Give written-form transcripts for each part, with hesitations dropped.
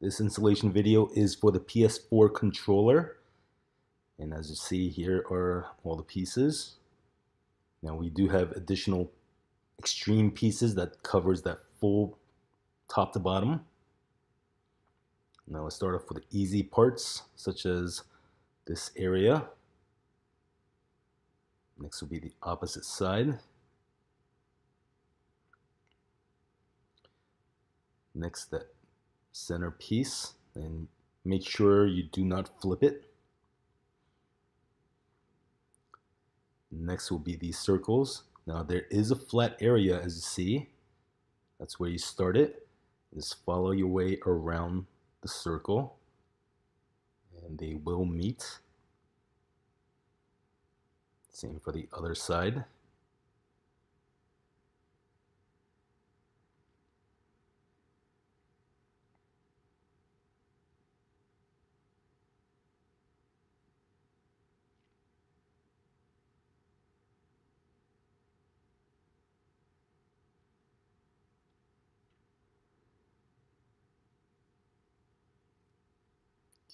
This installation video is for the PS4 controller, and as you see, here are all the pieces. Now we do have additional extreme pieces that covers that full top to bottom. Now let's start off with the easy parts, such as this area. Next will be the opposite side. Next, that center piece, and make sure you do not flip it. Next will be these circles. Now there is a flat area, as you see. That's where you start it. Just follow your way around the circle, and they will meet. Same for the other side.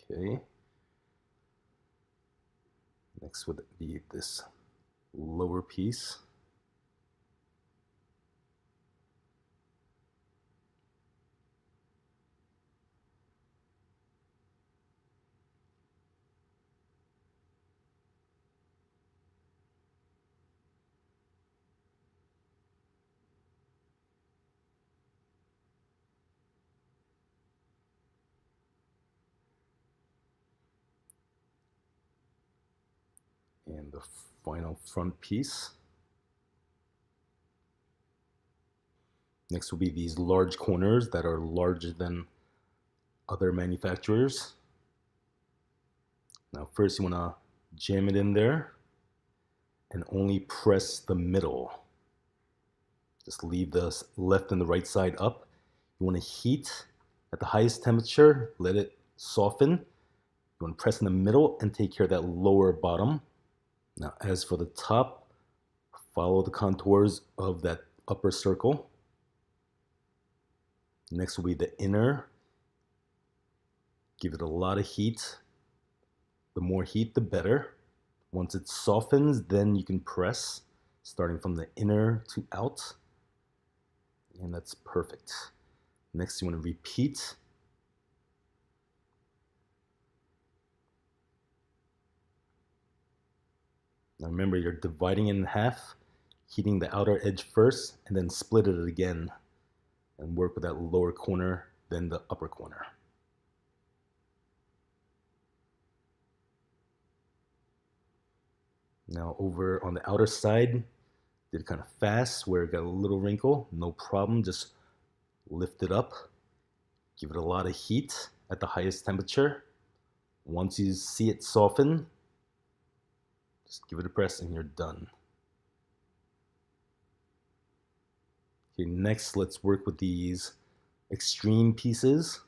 Okay. Next would be this lower piece. And the final front piece. Next will be these large corners that are larger than other manufacturers. Now first you want to jam it in there and only press the middle. Just leave the left and the right side up. You want to heat at the highest temperature, let it soften. You want to press in the middle and take care of that lower bottom. Now as for the top, follow the contours of that upper circle. Next will be the inner. Give it a lot of heat. The more heat, the better. Once it softens, then you can press, starting from the inner to out. And that's perfect. Next, you want to repeat. Now remember, you're dividing it in half, heating the outer edge first, and then split it again, and work with that lower corner, then the upper corner. Now over on the outer side, did it kind of fast where it got a little wrinkle. No problem, just lift it up. Give it a lot of heat at the highest temperature. Once you see it soften, just give it a press and you're done. Okay, next let's work with these extreme pieces.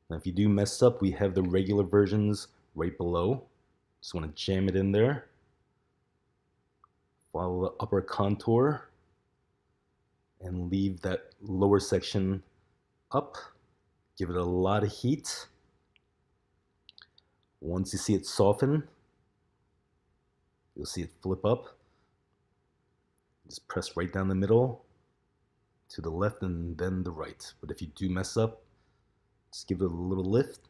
Now if you do mess up, we have the regular versions right below. Just want to jam it in there. Follow the upper contour and leave that lower section up. Give it a lot of heat. Once you see it soften, you'll see it flip up. Just press right down the middle, to the left and then the right. But if you do mess up, just give it a little lift.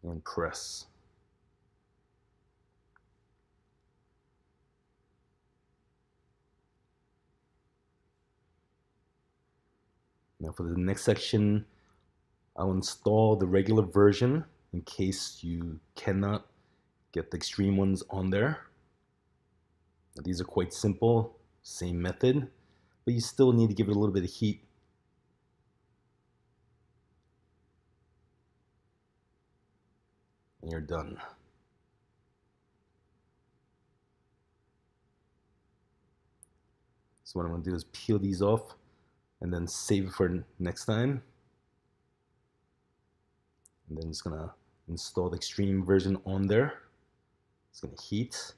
And press. Now for the next section, I'll install the regular version in case you cannot get the extreme ones on there. Now, these are quite simple, same method, but you still need to give it a little bit of heat. And you're done. So what I'm going to do is peel these off and then save it for next time. And then just going to install the extreme version on there. It's going to heat.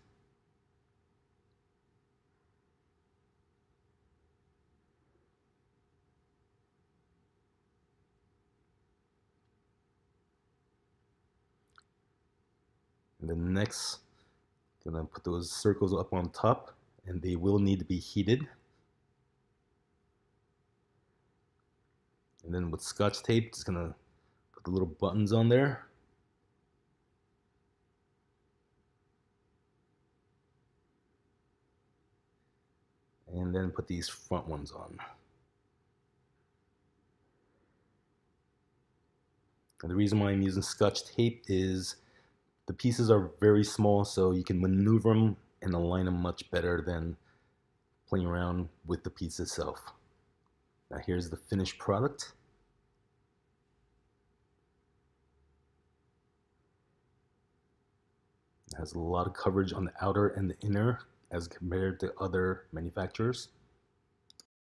And then next, I'm gonna put those circles up on top, and they will need to be heated. And then with Scotch tape, just gonna put the little buttons on there. And then put these front ones on. And the reason why I'm using Scotch tape is the pieces are very small, so you can maneuver them and align them much better than playing around with the piece itself. Now here's the finished product. It has a lot of coverage on the outer and the inner as compared to other manufacturers.